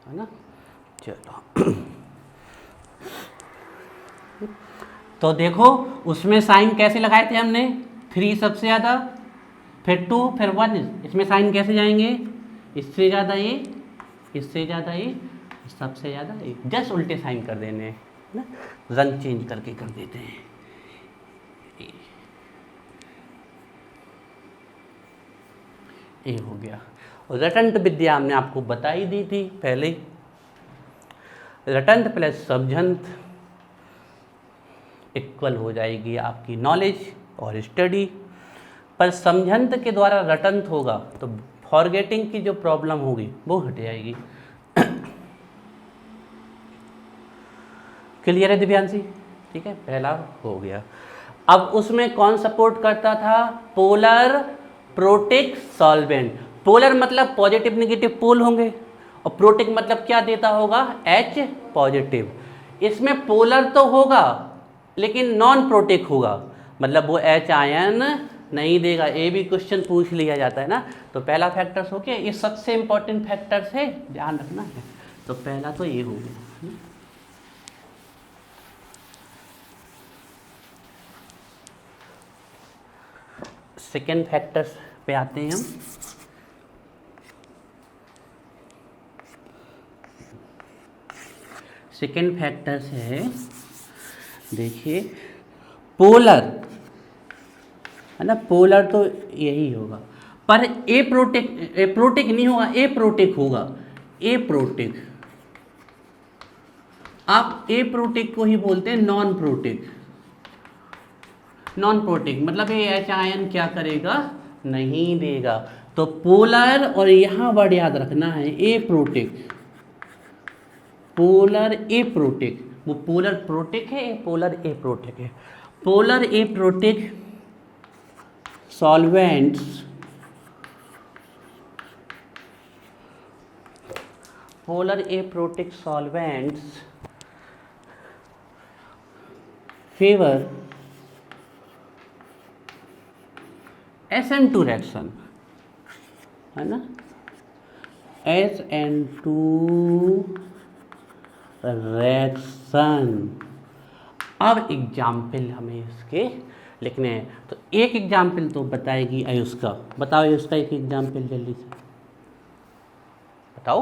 है ना। चलो तो देखो उसमें साइन कैसे लगाए थे हमने, 3 सबसे ज़्यादा, फिर 2, फिर 1, इसमें साइन कैसे जाएंगे, इससे ज़्यादा ये, इससे ज़्यादा ये, सबसे ज़्यादा ये, जस्ट उल्टे साइन कर देने हैं ना, रंग चेंज करके कर देते हैं। ये हो गया। और रटंत विद्या हमने आपको बता ही दी थी पहले, रटंत प्लस समझंत इक्वल हो जाएगी आपकी नॉलेज और स्टडी। पर समझंत के द्वारा रटंत होगा तो फॉरगेटिंग की जो प्रॉब्लम होगी वो हट जाएगी। क्लियर है दिव्यांशी? ठीक है, पहला हो गया। अब उसमें कौन सपोर्ट करता था, पोलर प्रोटिक सॉल्वेंट। पोलर मतलब पॉजिटिव नेगेटिव पोल होंगे, और प्रोटिक मतलब क्या देता होगा, H पॉजिटिव। इसमें पोलर तो होगा लेकिन नॉन प्रोटिक होगा, मतलब वो H आयन नहीं देगा। ये भी क्वेश्चन पूछ लिया जाता है ना। तो पहला फैक्टर्स हो गया, ये सबसे इंपॉर्टेंट फैक्टर्स है, ध्यान रखना है। तो पहला तो ये हो गया। सेकेंड फैक्टर्स पे आते हैं हम। सेकेंड फैक्टर्स है, देखिए पोलर है ना, पोलर तो यही होगा, पर ए प्रोटिक नहीं होगा, ए प्रोटिक होगा, ए प्रोटिक। आप ए प्रोटिक को ही बोलते हैं नॉन प्रोटिक। नॉन प्रोटिक मतलब ये एच आयन क्या करेगा, नहीं देगा। तो पोलर, और यहां वर्ड याद रखना है, aprotic, polar aprotic. वो पोलर प्रोटिक है, पोलर ए प्रोटिक है। Polar aprotic solvents, polar aprotic solvents favour SN2 reaction, है ना, SN2 रिएक्शन। अब एग्जाम्पल हमें इसके लिखने हैं, तो एक एग्जाम्पल तो बताएगी आयुष्का। बताओ आयुष्का, एक एग्जाम्पल जल्दी से बताओ।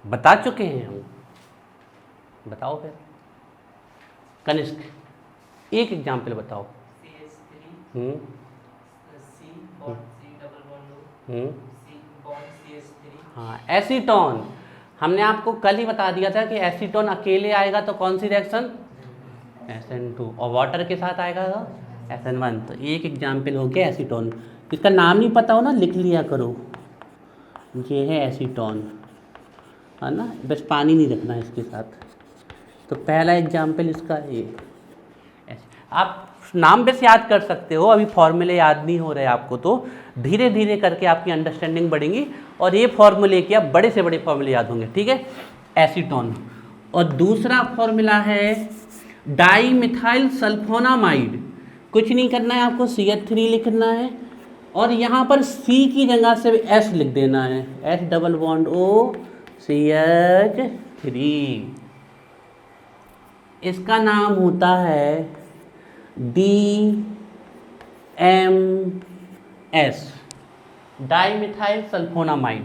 बता चुके हैं हम, बताओ फिर। कनिष्क एक एग्जाम्पल बताओ। हाँ, एसीटोन। हमने आपको कल ही बता दिया था कि एसीटोन अकेले आएगा तो कौन सी रिएक्शन, SN2, और वाटर के साथ आएगा तो SN1। तो एक एग्जाम्पल हो गया एसीटोन। इसका नाम नहीं पता हो ना, लिख लिया करो, ये है एसीटोन, है ना, बस पानी नहीं रखना है इसके साथ। तो पहला एग्जाम्पल इसका ये। आप नाम बस याद कर सकते हो, अभी फॉर्मूले याद नहीं हो रहे आपको, तो धीरे धीरे करके आपकी अंडरस्टैंडिंग बढ़ेगी और ये फॉर्मूले क्या, बड़े से बड़े फॉर्मूले याद होंगे। ठीक है, एसीटोन। और दूसरा फॉर्मूला है डाईमिथाइल सल्फोनामाइड। कुछ नहीं करना है आपको, CH3 लिखना है, और यहाँ पर C की जगह से S लिख देना है, S double bond O CH3। इसका नाम होता है DMS, डाईमिथाइल सल्फोनामाइड,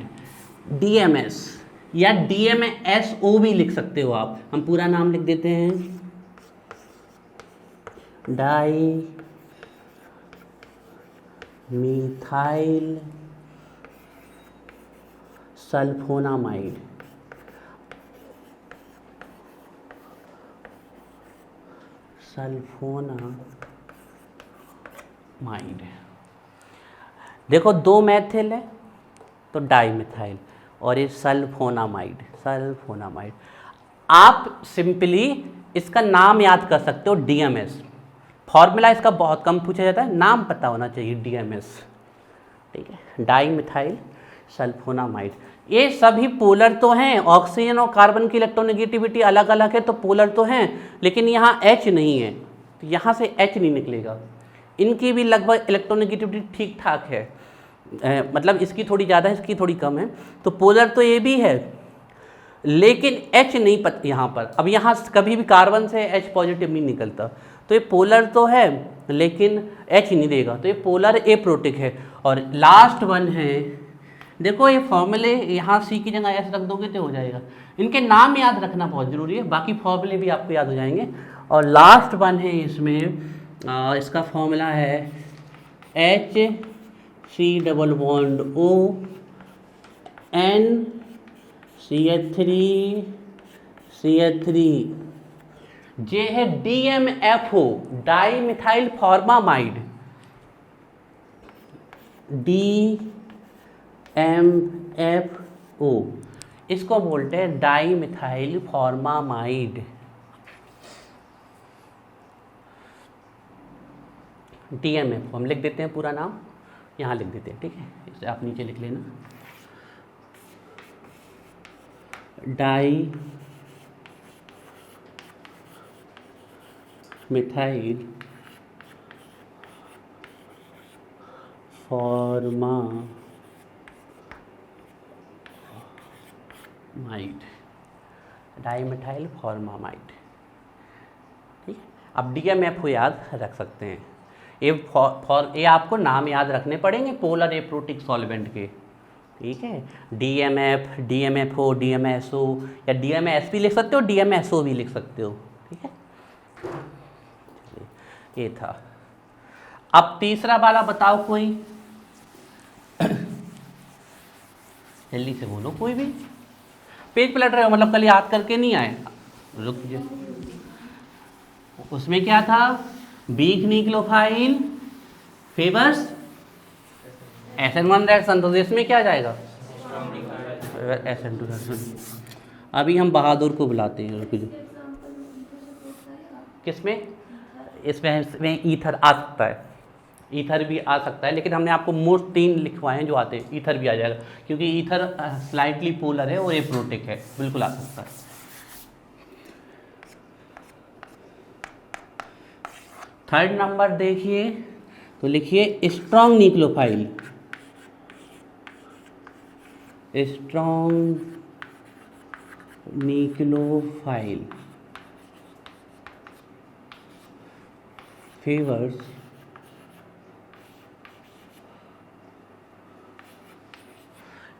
DMS, या DMSO भी लिख सकते हो आप। हम पूरा नाम लिख देते हैं, डाईमिथाइल सल्फोनामाइड। सल्फोनामाइड। देखो दो मैथिल है तो डाईमिथाइल, और ये सल्फोनामाइड, सल्फोनामाइड। आप सिंपली इसका नाम याद कर सकते हो, DMS। फॉर्मूला इसका बहुत कम पूछा जाता है, नाम पता होना चाहिए, DMS। ठीक है, डाईमिथाइल सल्फोनामाइड। ये सभी पोलर तो हैं, ऑक्सीजन और कार्बन की इलेक्ट्रोनेगेटिविटी अलग अलग है तो पोलर तो हैं, लेकिन यहाँ H नहीं है, तो यहाँ से H नहीं निकलेगा। इनकी भी लगभग इलेक्ट्रोनेगेटिविटी ठीक ठाक है, मतलब इसकी थोड़ी ज़्यादा है, इसकी थोड़ी कम है, तो पोलर तो ये भी है, लेकिन H नहीं पता यहाँ पर। अब यहाँ कभी भी कार्बन से H पॉजिटिव नहीं निकलता, तो ये पोलर तो है लेकिन H नहीं देगा, तो ये पोलर एप्रोटिक है। और लास्ट वन है, देखो ये फॉर्मूले यहाँ C की जगह S रख दोगे तो हो जाएगा। इनके नाम याद रखना बहुत ज़रूरी है, बाकी फॉर्मूले भी आपको याद हो जाएंगे। और लास्ट वन है इसमें, इसका फॉर्मूला है HC≡O N CH3 जे है DMFO, di methyl formamide, DMFO, इसको बोलते हैं डाई मिथाइल फॉर्मामाइड। DMFO हम लिख देते हैं, पूरा नाम यहाँ लिख देते हैं, ठीक है, इसे आप नीचे लिख लेना, di methyl formamide, dimethyl formamide, ठीक है। अब DMFO याद रख सकते हैं, ये आपको नाम याद रखने पड़ेंगे पोलर एप्रोटिक सॉल्वेंट के, ठीक है। DMF, DMFO, DMSO या DMS भी लिख सकते हो, DMSO भी लिख सकते हो, ठीक है। ये था। अब तीसरा वाला बताओ कोई, जल्दी से बोलो, कोई भी पेज पलट रहे हो, मतलब कल याद करके नहीं आए, रुक जाओ। उसमें क्या था, weak nucleophile favours SN1 reaction, तो इसमें क्या जाएगा SN2 रिएक्शन। अभी हम बहादुर को बुलाते हैं, रुक जाओ। किसमें, इसमें ईथर आ सकता है, ईथर भी आ सकता है, लेकिन हमने आपको मोस्ट 3 लिखवाए हैं जो आते हैं, ईथर भी आ जाएगा, क्योंकि ईथर स्लाइटली पोलर है और एप्रोटिक है, बिल्कुल आ सकता है। थर्ड नंबर देखिए, तो लिखिए strong nucleophile, strong nucleophile favours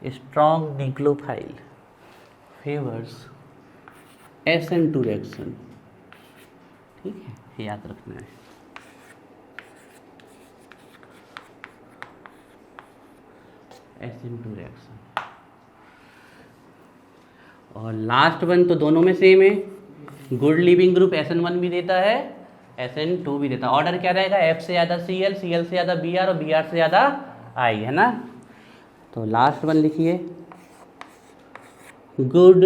strong nucleophile favours SN2 reaction, ठीक है, याद रखना है। SN2 reaction. और लास्ट वन तो दोनों में सेम है, गुड लिविंग ग्रुप SN1 भी देता है, SN2 भी देता है। ऑर्डर क्या रहेगा, F से ज़्यादा Cl, Cl से ज़्यादा Br और Br से ज़्यादा I, है ना। तो लास्ट वन लिखिए, good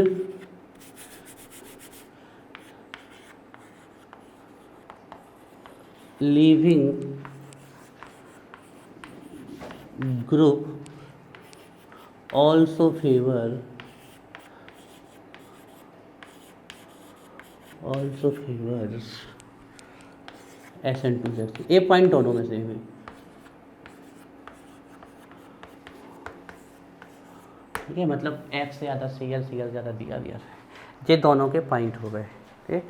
leaving group also favors SN2 reaction. ये पॉइंट दोनों में सेम है, ठीक है, मतलब F से ज़्यादा Cl, Cl से ज़्यादा Br, ये दोनों के पॉइंट हो गए, ठीक है।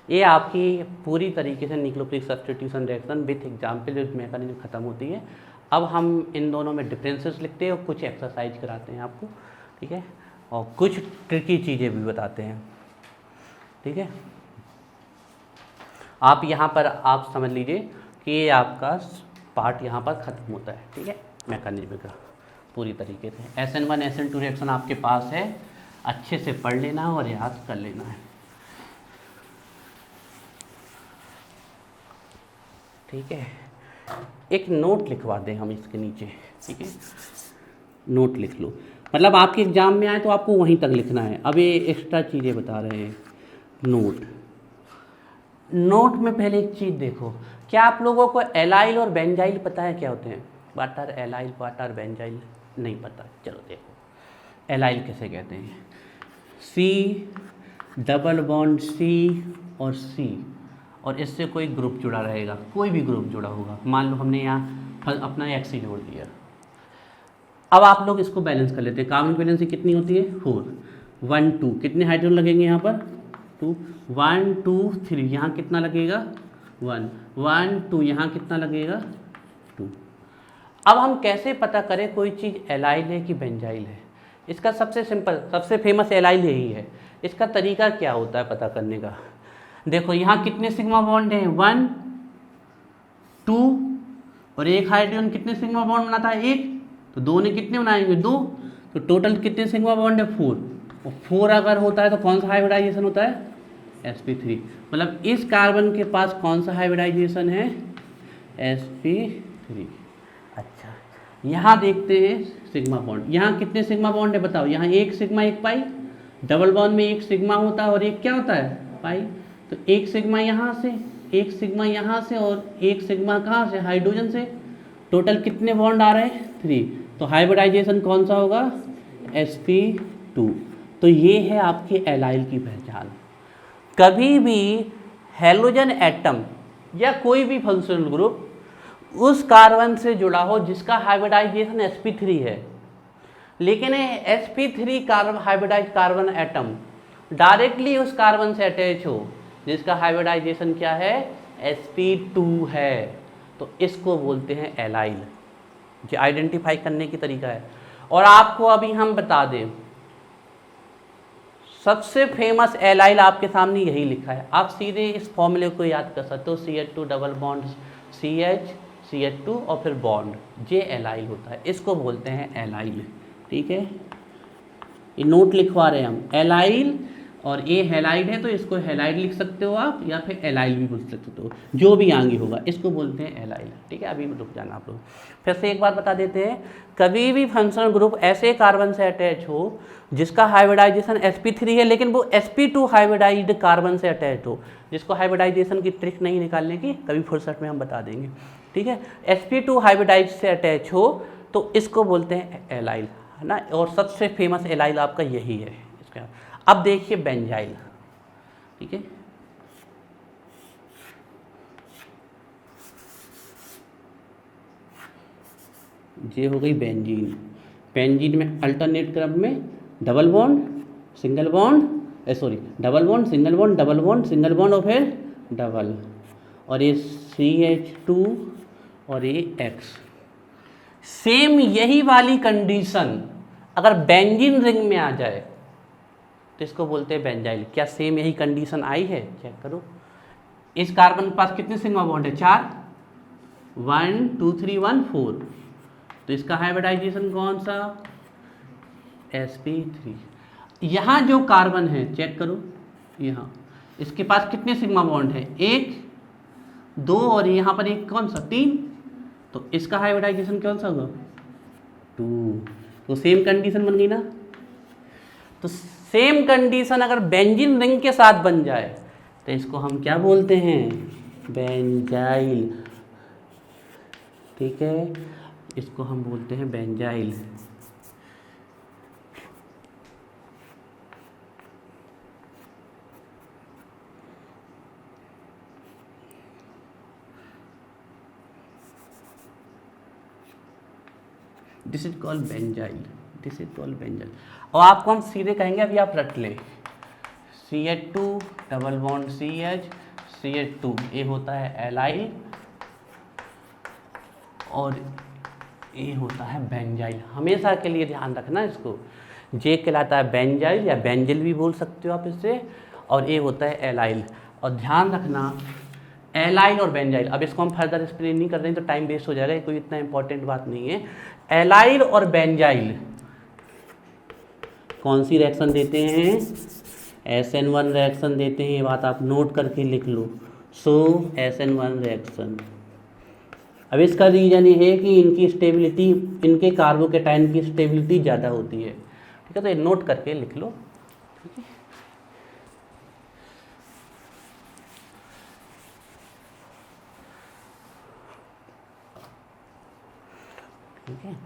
ये आपकी पूरी तरीके से nucleophilic substitution reaction with example with mechanism खत्म होती है। अब हम इन दोनों में डिफरेंसेस लिखते हैं और कुछ एक्सरसाइज कराते हैं आपको, ठीक है, और कुछ ट्रिकी चीज़ें भी बताते हैं, ठीक है। आप यहाँ पर आप समझ लीजिए कि ये आपका पार्ट यहाँ पर ख़त्म होता है, ठीक है, मैकेनिज्म का पूरी तरीके से। SN1 SN2 रिएक्शन आपके पास है, अच्छे से पढ़ लेना है और याद कर लेना है, ठीक है। एक नोट लिखवा दें हम इसके नीचे, ठीक है, नोट लिख लो, मतलब आपके एग्जाम में आए तो आपको वहीं तक लिखना है। अब ये एक्स्ट्रा चीज़ें बता रहे हैं, नोट में पहले एक चीज़ देखो, क्या आप लोगों को एलाइल और बेंजाइल पता है क्या होते हैं? What are allyl, what are benzyl, नहीं पता, चलो देखो एलाइल कैसे कहते हैं, C≡C और C, और इससे कोई ग्रुप जुड़ा रहेगा, कोई भी ग्रुप जुड़ा होगा, मान लो हमने यहाँ अपना X ही जोड़ दिया, अब आप लोग इसको बैलेंस कर लेते हैं। कार्बन की वैलेंसी कितनी होती है 4, 1 2, कितने हाइड्रोजन लगेंगे यहाँ पर 2, 1 2 3, यहाँ कितना लगेगा 1 1 2, यहाँ कितना लगेगा 2। अब हम कैसे पता करें कोई चीज़ एलाइल है कि बेंजाइल है? इसका सबसे सिंपल, सबसे फेमस एलाइल यही है। इसका तरीका क्या होता है पता करने का? देखो यहाँ कितने सिग्मा बॉन्ड है 1 2, और एक हाइड्रोजन कितने सिग्मा बॉन्ड बनाता है 1, तो 2 ने कितने बनाएंगे 2, तो टोटल कितने सिग्मा बॉन्ड है 4, और 4 अगर होता है तो कौन सा हाइब्रिडाइजेशन होता है sp3। मतलब इस कार्बन के पास कौन सा हाइब्रिडाइजेशन है sp3। अच्छा, यहाँ देखते हैं सिग्मा बॉन्ड, यहाँ कितने सिग्मा बॉन्ड है बताओ? यहाँ एक सिग्मा एक पाई, डबल बॉन्ड में एक सिग्मा होता है और एक क्या होता है पाई, तो एक सिग्मा यहाँ से, एक सिग्मा यहाँ से, और एक सिग्मा कहाँ से हाइड्रोजन से, टोटल कितने बॉन्ड आ रहे हैं 3। तो हाइब्रिडाइजेशन कौन सा होगा sp2। तो ये है आपके एलाइल की पहचान। कभी भी हैलोजन एटम या कोई भी फंक्शनल ग्रुप उस कार्बन से जुड़ा हो जिसका हाइब्रिडाइजेशन sp3 है, लेकिन sp3 carbon hybridise carbon atom directly उस कार्बन से अटैच हो जिसका हाइब्रिडाइजेशन क्या है sp2 है, तो इसको बोलते हैं एलाइल। ये आइडेंटिफाई करने की तरीका है। और आपको अभी हम बता दें, सबसे फेमस एलाइल आपके सामने यही लिखा है। आप सीधे इस फॉर्मूले को याद कर सकते हो, CH2 double bond CH CH2 और फिर बॉन्ड, ये एलाइल होता है, इसको बोलते हैं एलाइल। ठीक है, ये नोट लिखवा रहे हैं हम, एलाइल, और ये हेलाइड है तो इसको हेलाइड लिख सकते हो आप, या फिर एलाइल भी बोल सकते हो, जो भी आगे होगा इसको बोलते हैं एलाइल। ठीक है, अभी रुक जाना आप लोग। फिर से एक बात बता देते हैं, कभी भी फंक्शनल ग्रुप ऐसे कार्बन से अटैच हो जिसका हाइब्रिडाइजेशन sp3 है, लेकिन वो sp2 हाइब्रिडाइज्ड कार्बन से अटैच हो, जिसको हाइब्रिडाइजेशन की ट्रिक नहीं निकालने की, कभी फुर्सत में हम बता देंगे। ठीक है, sp2 हाइब्रिडाइज से अटैच हो तो इसको बोलते हैं एलाइल, है ना। और सबसे फेमस एलाइल आपका यही है इसका। अब देखिए बेंजाइल। ठीक है, ये हो गई बेंजीन। बेंजीन में अल्टरनेट क्रम में double bond single bond, sorry double bond single bond double bond single bond और फिर डबल, और ये CH2 और ये X। सेम यही वाली कंडीशन अगर बेंजीन रिंग में आ जाए तो इसको बोलते हैं बेंजाइल। क्या सेम यही कंडीशन आई है? चेक करो। इस कार्बन के पास कितने सिग्मा बॉन्ड है? 4, 1 2 3 1 4, तो इसका हाइब्रिडाइजेशन कौन सा? sp3। यहाँ जो कार्बन है चेक करो, यहाँ इसके पास कितने सिग्मा बॉन्ड है? 1 2, और यहाँ पर एक कौन सा 3, तो इसका हाइब्रिडाइजेशन कौन सा होगा? 2। तो सेम कंडीशन बन गई ना। तो सेम कंडीशन अगर बेंजीन रिंग के साथ बन जाए तो इसको हम क्या बोलते हैं? बेंजाइल। ठीक है, इसको हम बोलते हैं benzyl. This is called benzyl, this is called benzyl. और आपको हम सीधे कहेंगे, अभी आप रट लें, CH2 double bond CH CH2, ये होता है एलाइल और ये होता है बेंजाइल। हमेशा के लिए ध्यान रखना इसको, जे कहलाता है बेंजाइल या बेंजिल भी बोल सकते हो आप इससे, और ये होता है एलाइल। और ध्यान रखना एलाइल और बेंजाइल, अब इसको हम फर्दर एक्सप्लेन नहीं कर रहे हैं तो टाइम वेस्ट हो जाएगा, ये कोई इतना इंपॉर्टेंट बात नहीं है। एलाइल और बेंजाइल कौन सी रिएक्शन देते हैं? SN1 रिएक्शन देते हैं, ये बात आप नोट करके लिख लो। सो SN1 रिएक्शन। अब इसका रीजन ये है कि इनकी स्टेबिलिटी, इनके कार्बोकेटाइन की स्टेबिलिटी ज़्यादा होती है। ठीक है, तो ये नोट करके लिख लो। ठीक है, ठीक है।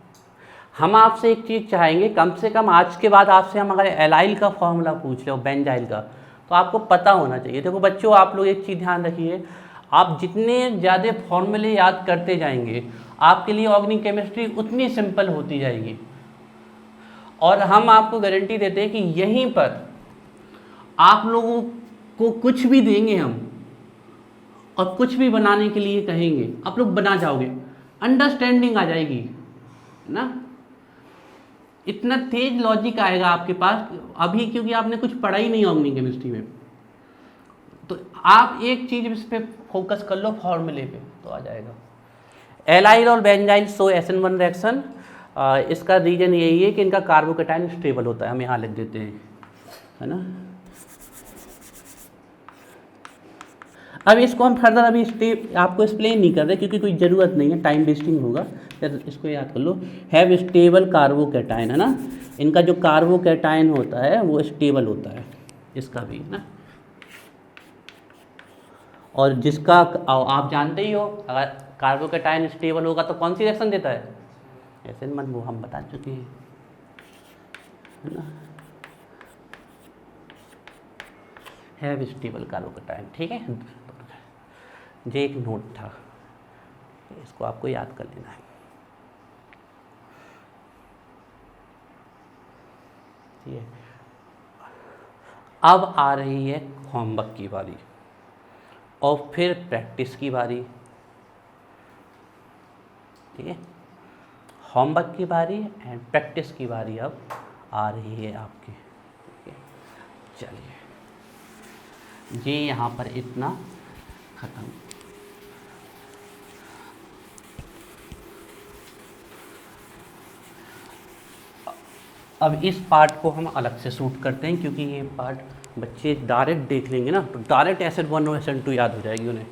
हम आपसे एक चीज़ चाहेंगे, कम से कम आज के बाद आपसे हम अगर एलाइल का फॉर्मूला पूछ ले बेंजाइल का, तो आपको पता होना चाहिए। देखो बच्चों, आप लोग एक चीज़ ध्यान रखिए, आप जितने ज़्यादा फॉर्मूले याद करते जाएंगे आपके लिए ऑर्गेनिक केमिस्ट्री उतनी सिंपल होती जाएगी। और हम आपको गारंटी देते हैं कि यहीं पर आप लोगों को कुछ भी देंगे हम और कुछ भी बनाने के लिए कहेंगे, आप लोग बना जाओगे, अंडरस्टैंडिंग आ जाएगी ना, इतना तेज लॉजिक आएगा आपके पास अभी, क्योंकि आपने कुछ पढ़ा ही नहीं ऑर्गेनिक केमिस्ट्री में। तो आप एक चीज इस पे फोकस कर लो, फॉर्मूले पे, तो आ जाएगा। एलाइल और बेंजाइल सो SN1 रिएक्शन, इसका रीजन यही है कि इनका कार्बोकैटायन स्टेबल होता है, हम यहाँ लिख देते हैं, है ना। अब इसको हम फर्दर अभी आपको एक्सप्लेन नहीं कर रहे क्योंकि कोई ज़रूरत नहीं है, टाइम वेस्टिंग होगा, इसको याद कर लो। हैव स्टेबल कार्बोकैटायन, है ना, इनका जो कार्बोकैटायन होता है वो स्टेबल होता है, इसका भी ना। और जिसका आप जानते ही हो, अगर कार्बोकैटायन स्टेबल होगा तो कौन सी रिएक्शन देता है, SN1, वो हम बता चुके हैं, है ना, हैव स्टेबल कार्बोकैटायन। ठीक है, ये एक नोट था, इसको आपको याद कर लेना है। ठीक है, अब आ रही है होमवर्क की बारी और फिर प्रैक्टिस की बारी। ठीक है, होमवर्क की बारी एंड प्रैक्टिस की बारी अब आ रही है आपकी। ठीक है, चलिए ये यहाँ पर इतना ख़त्म। अब इस पार्ट को हम अलग से शूट करते हैं क्योंकि ये पार्ट बच्चे डायरेक्ट देख लेंगे ना, तो डायरेक्ट SN1 और SN2 याद हो जाएगी उन्हें।